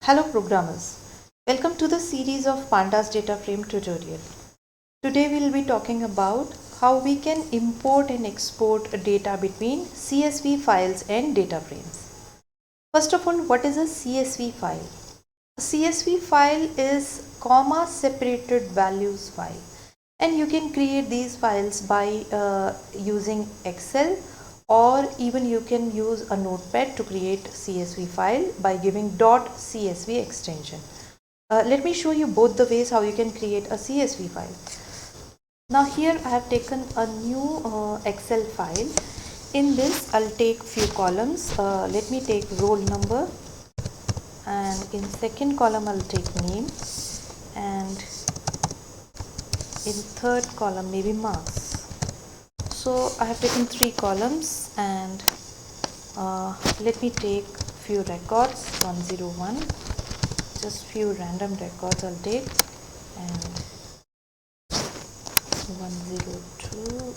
Hello programmers, welcome to the series of Pandas data frame tutorial. Today we will be talking about how we can import and export data between CSV files and data frames. First of all, what is a CSV file? A CSV file is comma separated values file, and you can create these files by using Excel, or even you can use a notepad to create CSV file by giving .csv extension. Let me show you both the ways how you can create a CSV file. Now here I have taken a new Excel file. In this I'll take few columns. Let me take roll number, and in second column I'll take name, and in third column maybe marks. So I have taken three columns, and let me take few records. 101, just few random records I'll take, and 102,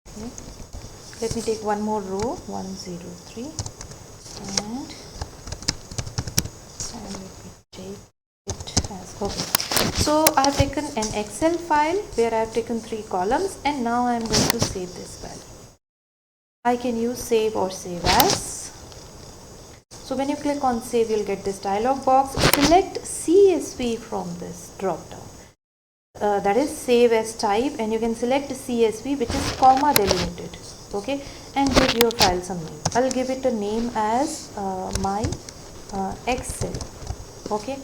okay. Let me take one more row, 103, and let me take it as okay. So I have taken an Excel file where I have taken three columns, and now I am going to save this file. I can use save or save as. So when you click on save, you'll get this dialog box. Select CSV from this drop down. That is save as type, and you can select CSV which is comma delimited, okay, and give your file some name. I'll give it a name as my Excel, okay,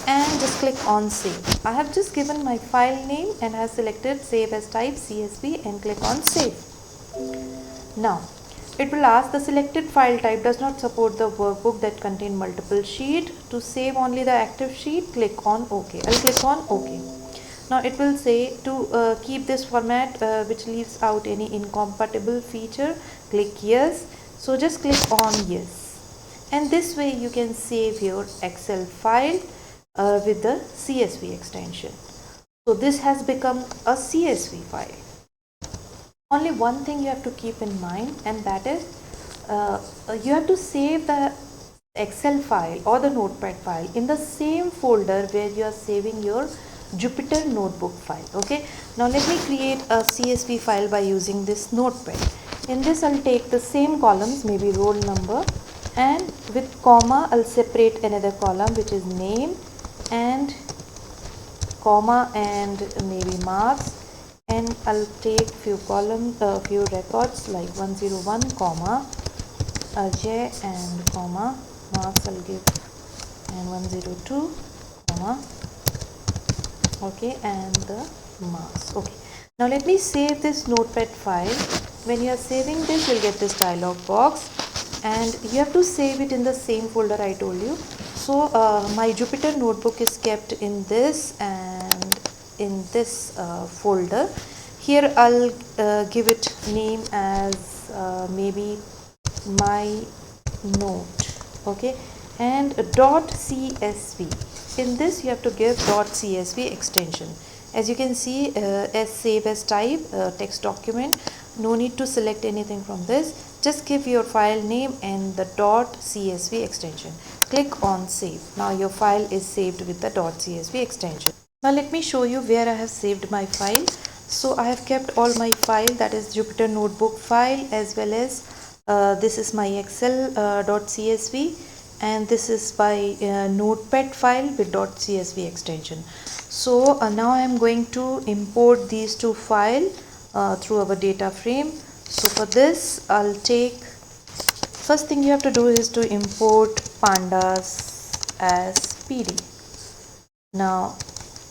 and just click on save. I have just given my file name and have selected save as type CSV and click on save. Now it will ask the selected file type does not support the workbook that contain multiple sheet. To save only the active sheet, click on OK. I'll click on OK. Now it will say to keep this format which leaves out any incompatible feature, click yes. So just click on yes. And this way you can save your Excel file with the CSV extension. So this has become a CSV file. Only one thing you have to keep in mind, and that is you have to save the Excel file or the notepad file in the same folder where you are saving your Jupyter notebook file. Okay, now let me create a CSV file by using this notepad. In this I'll take the same columns, maybe roll number, and with comma I'll separate another column which is name, and comma and maybe marks, and I'll take few columns, few records like 101 comma Ajay and comma marks I'll give, and 102 comma, okay, and the marks. Okay, now let me save this notepad file. When you are saving this, you'll get this dialog box, and you have to save it in the same folder I told you. So my Jupyter notebook is kept in this and in this folder. Here I'll give it name as maybe my note, okay, and .csv. In this you have to give .csv extension. As you can see, as save as type text document, no need to select anything from this. Just give your file name and the .csv extension. Click on save. Now your file is saved with the .csv extension. Now let me show you where I have saved my file. So I have kept all my file, that is Jupyter notebook file, as well as this is my Excel .csv, and this is my notepad file with .csv extension. So now I am going to import these two files through our data frame. So for this I'll take, first thing you have to do is to import pandas as PD. Now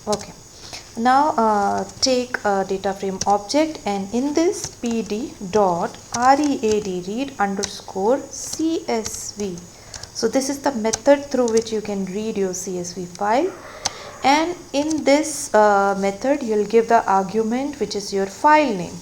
okay, now take a data frame object, and in this pd dot read underscore csv. So this is the method through which you can read your CSV file, and in this method you'll give the argument which is your file name.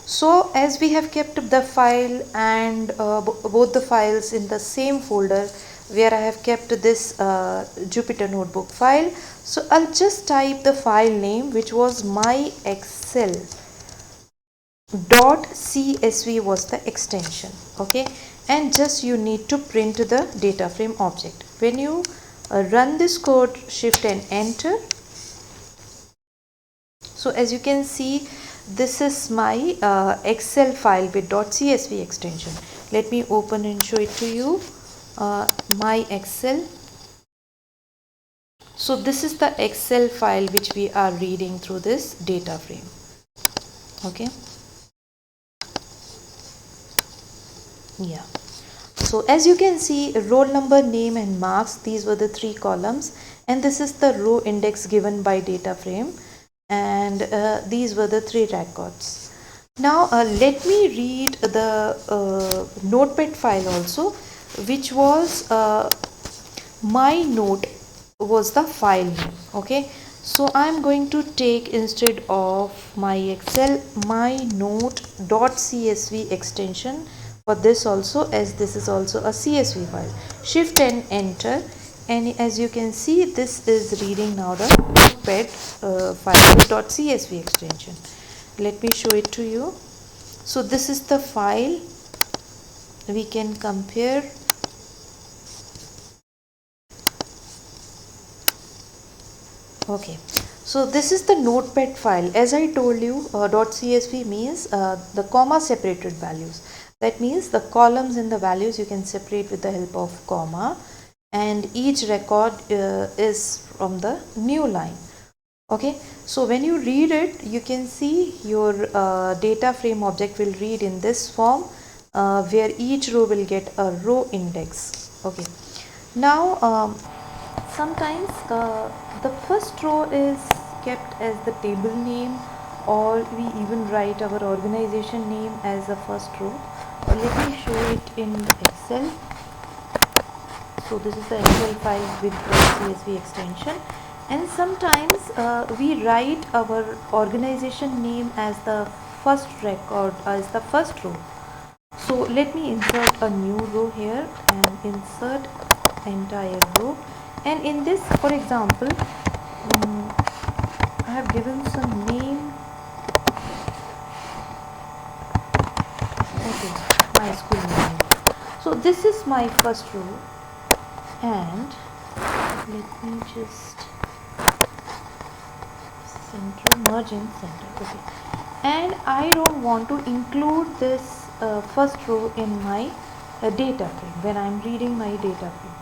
So as we have kept the file and both the files in the same folder where I have kept this Jupyter notebook file, so I'll just type the file name which was my Excel .csv was the extension. Okay, and just you need to print the data frame object. When you run this code, shift and enter. So as you can see, this is my excel file with .csv extension. Let me open and show it to you. My excel. So this is the excel file which we are reading through this data frame. Okay, yeah. So as you can see, roll number, name and marks, these were the three columns, and this is the row index given by data frame, and these were the three records. Now let me read the notepad file also, which was my note was the file name. Okay, so I'm going to take, instead of my excel, my note.csv extension for this also, as this is also a csv file. Shift and enter, and as you can see, this is reading now the notepad file with .csv extension. Let me show it to you. So this is the file. We can compare. Okay, so this is the notepad file. As I told you, .csv means the comma separated values. That means the columns and the values you can separate with the help of comma, and each record is from the new line. Okay, so when you read it, you can see your data frame object will read in this form, where each row will get a row index. Okay, now sometimes the first row is kept as the table name, or we even write our organization name as the first row. Let me show it in Excel. So this is the Excel file with the CSV extension, and sometimes we write our organization name as the first record, as the first row. So let me insert a new row here and insert entire row, and in this, for example, I have given some name. Okay, my school name. So this is my first row, and let me just merge in center. Okay, and I don't want to include this first row in my data frame when I am reading my data frame.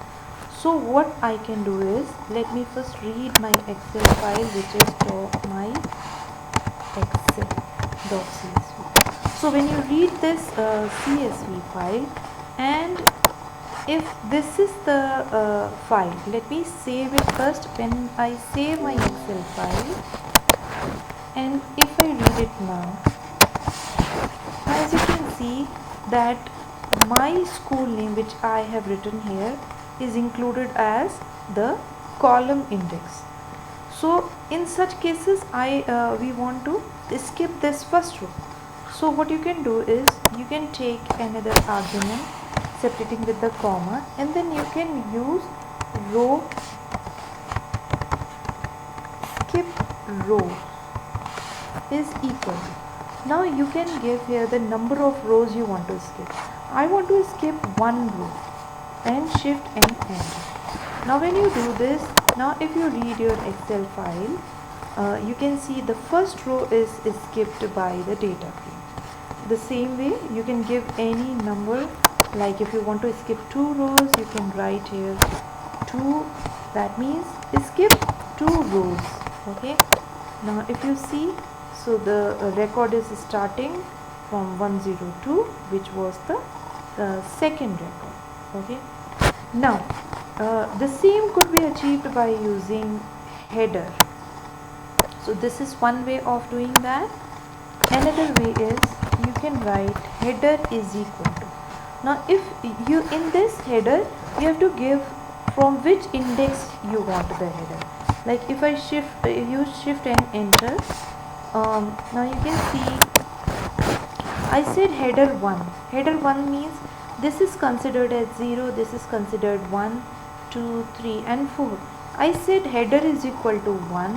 So what I can do is, let me first read my Excel file, which is my excel.csv. So when you read this CSV file, and if this is the file, let me save it first. When I save my Excel file, and if I read it now, as you can see that my school name, which I have written here, is included as the column index. So in such cases, we want to skip this first row. So what you can do is, you can take another argument separating with the comma, and then you can use row skip row is equal to. Now you can give here the number of rows you want to skip. I want to skip one row, and shift and enter. Now when you do this, now if you read your Excel file, you can see the first row is skipped by the data frame. The same way you can give any number, like if you want to skip 2 rows, you can write here 2, that means skip 2 rows. Okay, now if you see, so the record is starting from 102, which was the second record. Okay, now the same could be achieved by using header. So this is one way of doing that. Another way is, you can write header is equal to. Now if you, in this header, you have to give from which index you want the header. Like if I use shift and enter, now you can see I said header 1. Header 1 means this is considered as 0, this is considered 1, 2, 3 and 4. I said header is equal to 1,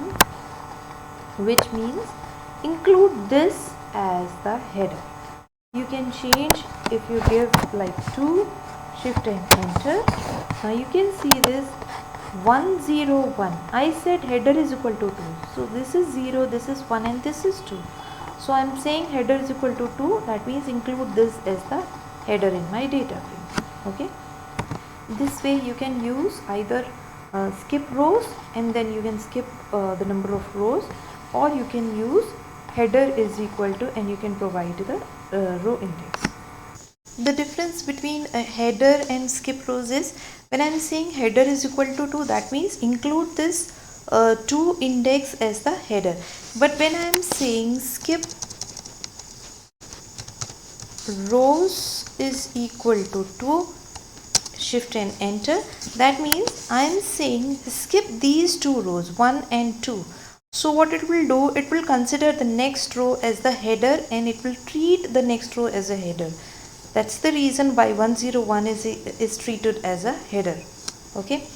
which means include this as the header. You can change if you give like 2, shift and enter. Now you can see this 101. I said header is equal to 2. So this is 0, this is 1 and this is 2. So I am saying header is equal to 2. That means include this as the header in my data frame. Okay. This way you can use either skip rows and then you can skip the number of rows, or you can use header is equal to and you can provide the row index. The difference between a header and skip rows is, when I am saying header is equal to 2, that means include this 2 index as the header. But when I am saying skip rows is equal to 2, shift and enter, that means I am saying skip these 2 rows 1 and 2. So what it will do, it will consider the next row as the header and it will treat the next row as a header. That's the reason why 101 is treated as a header. Okay.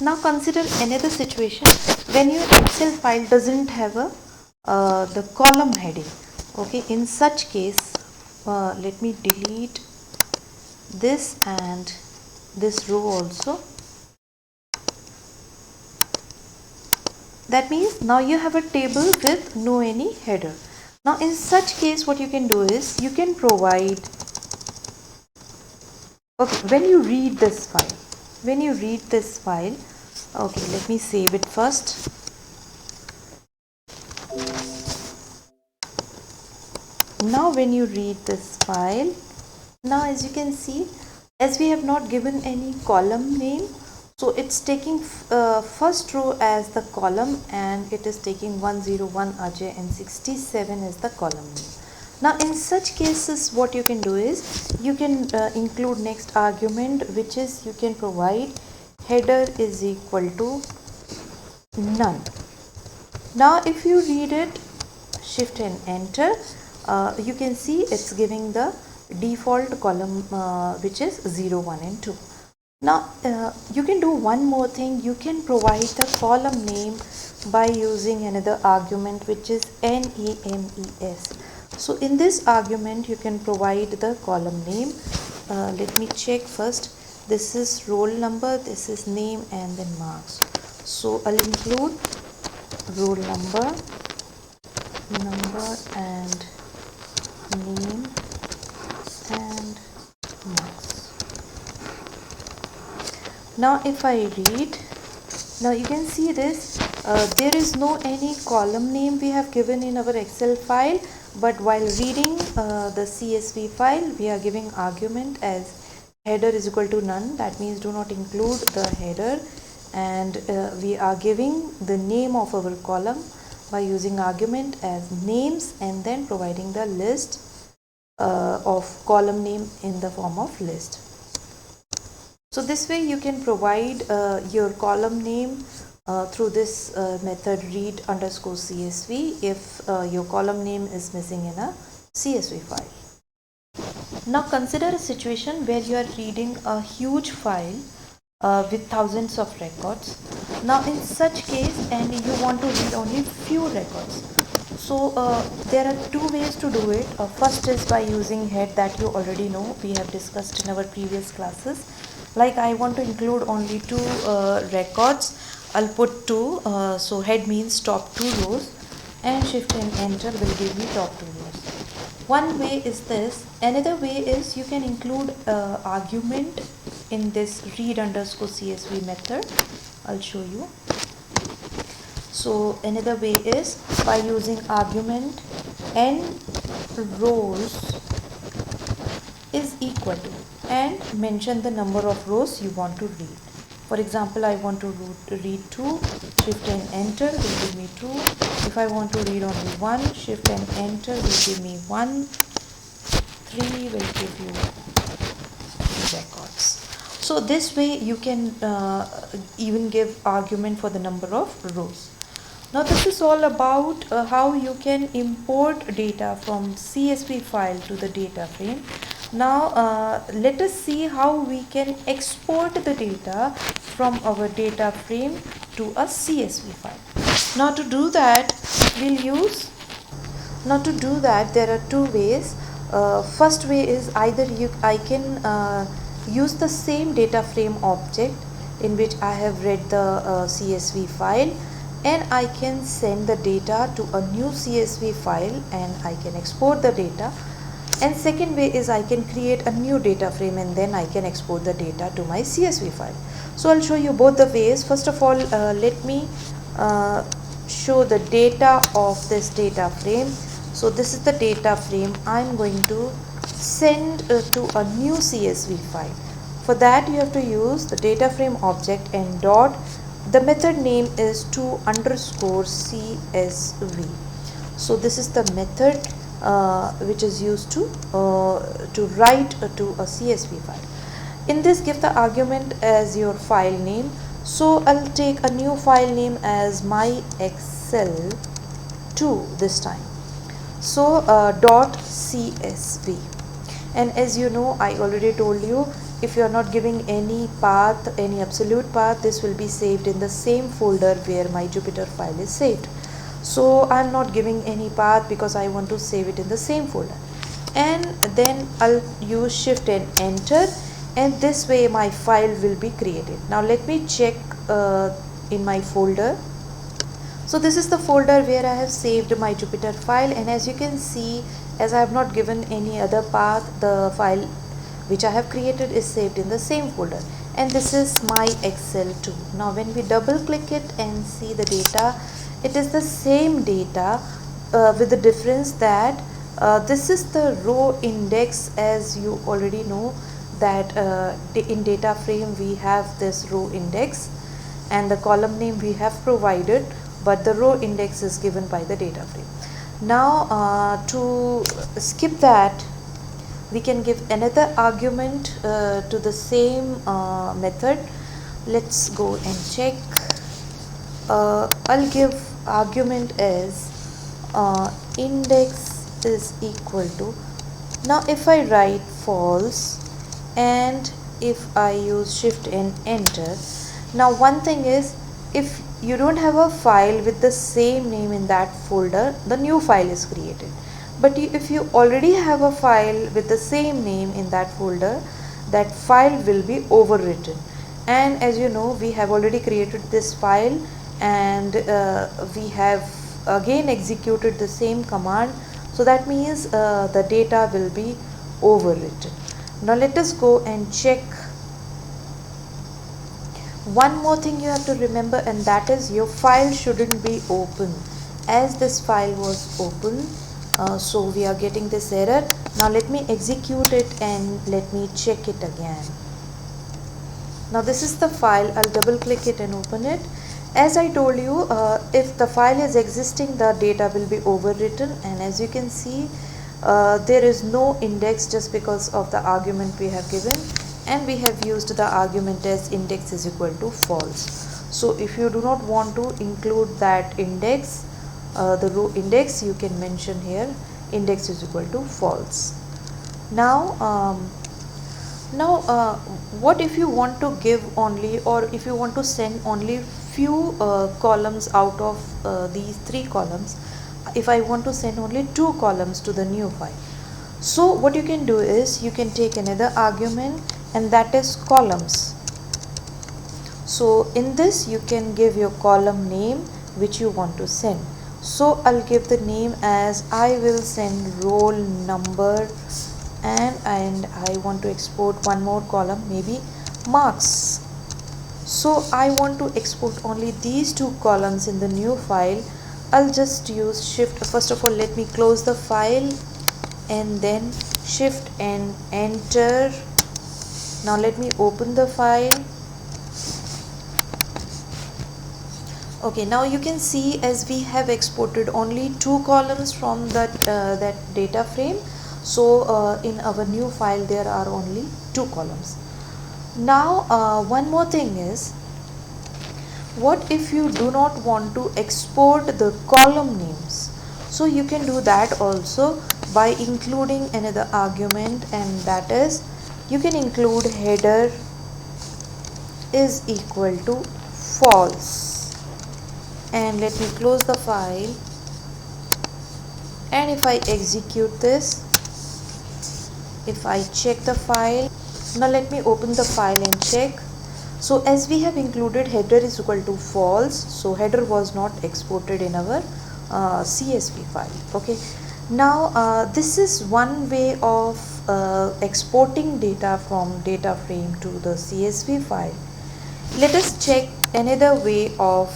Now consider another situation when your Excel file doesn't have a the column heading. Okay. In such case, let me delete this and this row also. That means now you have a table with no any header. Now in such case, what you can do is you can provide, okay, when you read this file, okay, let me save it first. Now when you read this file, now as you can see, as we have not given any column name, so it's taking first row as the column and it is taking 101 Ajay and 67 as the column name. Now in such cases, what you can do is you can include next argument, which is you can provide header is equal to none. Now if you read it, shift and enter, you can see it's giving the default column which is 0, 1 and 2. Now you can do one more thing. You can provide the column name by using another argument, which is NAMES. So in this argument you can provide the column name. Let me check first. This is roll number, this is name and then marks. So I'll include roll number and name and marks. Now if I read, now you can see this, there is no any column name we have given in our Excel file, but while reading the CSV file, we are giving argument as header is equal to none. That means do not include the header, and we are giving the name of our column by using argument as names and then providing the list of column name in the form of list. So this way you can provide your column name through this method read underscore CSV if your column name is missing in a CSV file. Now consider a situation where you are reading a huge file with thousands of records. Now in such case, and you want to read only few records. So there are two ways to do it. First is by using head, that you already know, we have discussed in our previous classes. Like I want to include only 2 records, I'll put 2, so head means top 2 rows, and shift and enter will give me top 2 rows. One way is this. Another way is you can include argument in this read underscore CSV method. I'll show you. So another way is by using argument n rows is equal to, and mention the number of rows you want to read. For example, I want to read 2, shift and enter will give me 2. If I want to read only 1, shift and enter will give me 1. 3 will give you records. So this way you can even give argument for the number of rows. Now this is all about how you can import data from CSV file to the data frame. Now let us see how we can export the data from our data frame to a CSV file. Now to do that, we'll use Now to do that there are two ways. First way is either I can use the same data frame object in which I have read the CSV file, and I can send the data to a new CSV file and I can export the data. And second way is I can create a new data frame and then I can export the data to my CSV file. So I'll show you both the ways. First of all, let me show the data of this data frame. So this is the data frame I'm going to send to a new CSV file. For that you have to use the data frame object and dot. The method name is to underscore CSV. So this is the method which is used to write to a CSV file. In this, give the argument as your file name. So I'll take a new file name as my Excel2 this time. So dot CSV. And as you know, I already told you, if you are not giving any path, any absolute path, this will be saved in the same folder where my Jupyter file is saved. So I'm not giving any path because I want to save it in the same folder. And then I'll use shift and enter, and this way my file will be created. Now let me check in my folder. So this is the folder where I have saved my Jupyter file, and as you can see, as I have not given any other path, the file which I have created is saved in the same folder, and this is my Excel2. Now when we double click it and see the data, it is the same data with the difference that this is the row index. As you already know that in data frame we have this row index and the column name we have provided, but the row index is given by the data frame. Now to skip that, we can give another argument to the same method. Let's go and check. I'll give argument as index is equal to. Now if I write false and if I use shift and enter, now one thing is, if you don't have a file with the same name in that folder, the new file is created. But if you already have a file with the same name in that folder, that file will be overwritten. And as you know, we have already created this file, and we have again executed the same command, so that means the data will be overwritten. Now let us go and check. One more thing you have to remember, and that is your file shouldn't be open. As this file was open, so we are getting this error. Now let me execute it and let me check it again. Now this is the file. I'll double click it and open it. As I told you, if the file is existing, the data will be overwritten, and as you can see, there is no index just because of the argument we have given, and we have used the argument as index is equal to false. So if you do not want to include that index, the row index, you can mention here index is equal to false. Now what if you want to give only, or if you want to send only few columns out of these 3 columns, if I want to send only 2 columns to the new file? So what you can do is, you can take another argument, and that is columns. So in this you can give your column name which you want to send. So I'll give the name as I will send roll number, and I want to export one more column, maybe marks. So I want to export only these 2 columns in the new file. I'll just use shift. First of all, let me close the file and then shift and enter. Now let me open the file. Okay, now you can see, as we have exported only 2 columns from that data frame. So in our new file there are only 2 columns. Now one more thing is, what if you do not want to export the column names? So you can do that also by including another argument, and that is, you can include header is equal to false, and let me close the file And if I execute this, if I check the file, now let me open the file and check. So as we have included header is equal to false, so header was not exported in our CSV file. Okay, now this is one way of exporting data from data frame to the CSV file. Let us check another way of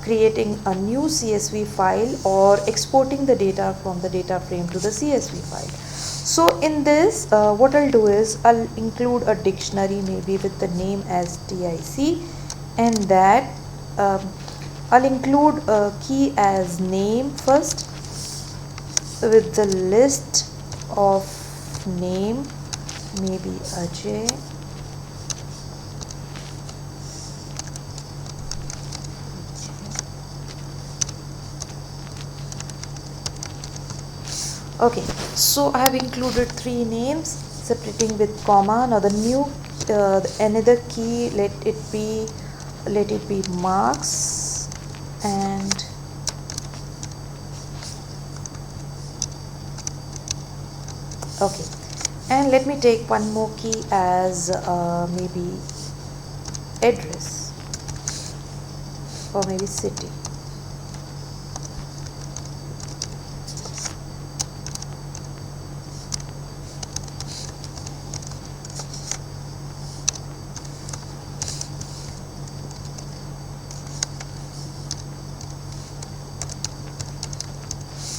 creating a new CSV file or exporting the data from the data frame to the CSV file. So in this, what I'll do is I'll include a dictionary, maybe with the name as TIC, and that I'll include a key as name first with the list of name, maybe Ajay. Okay, so I have included 3 names separating with comma. Now the new another key, let it be marks, and okay, and let me take one more key as maybe address or maybe city.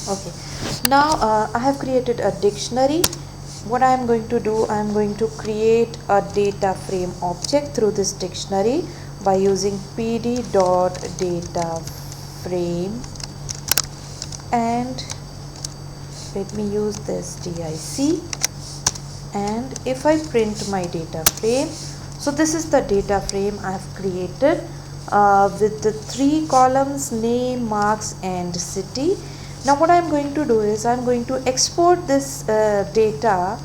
Okay, now I have created a dictionary. What I am going to do, I am going to create a data frame object through this dictionary by using pd.dataframe, and let me use this TIC, and if I print my data frame, so this is the data frame I have created with the 3 columns, name, marks and city. Now what I am going to do is I am going to export this data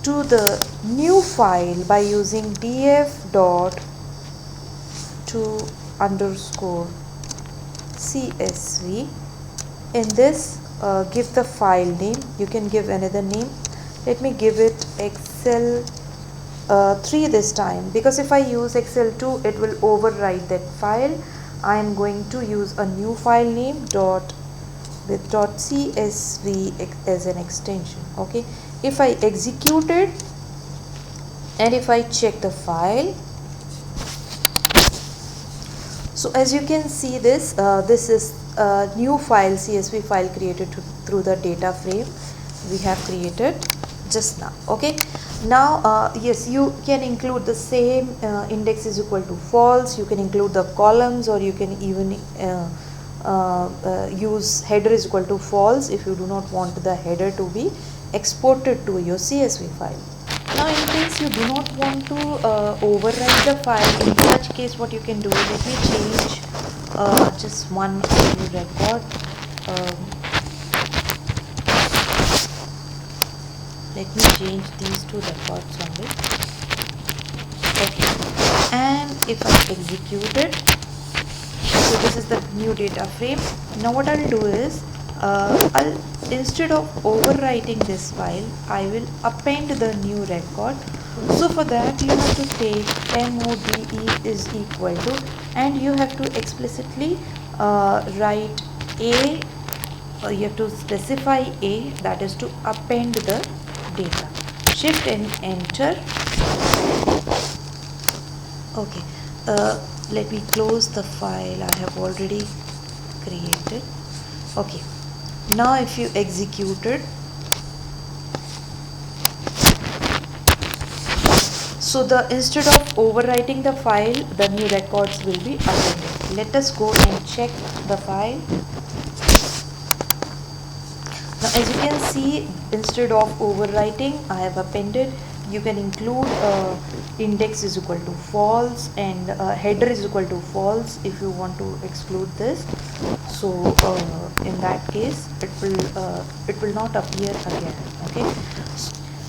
to the new file by using df.to_csv. in this give the file name, you can give another name. Let me give it Excel 3 this time, because if I use Excel 2 it will overwrite that file. I am going to use a new file name with .csv as an extension. Okay, if I execute it and if I check the file, so as you can see this is a new file, CSV file created through the data frame we have created just now. Okay, now yes, you can include the same index is equal to false, you can include the columns, or you can even use header is equal to false if you do not want the header to be exported to your CSV file. Now in case you do not want to overwrite the file, in such case what you can do, let me change just one record. Let me change these 2 records only. Okay, and if I execute it, so this is the new data frame. Now what I'll do is I'll, instead of overwriting this file, I will append the new record. So for that you have to take mode is equal to, and you have to explicitly write a, you have to specify a, that is to append the data. Shift and enter. Okay, let me close the file I have already created. Okay, now if you execute it, so the instead of overwriting the file, the new records will be appended. Let us go and check the file. Now as you can see, instead of overwriting, I have appended. You can include index is equal to false and header is equal to false if you want to exclude this. So in that case it will not appear again. Okay,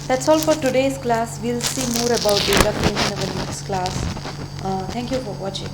that's all for today's class. We'll see more about data frame in our next class. Thank you for watching.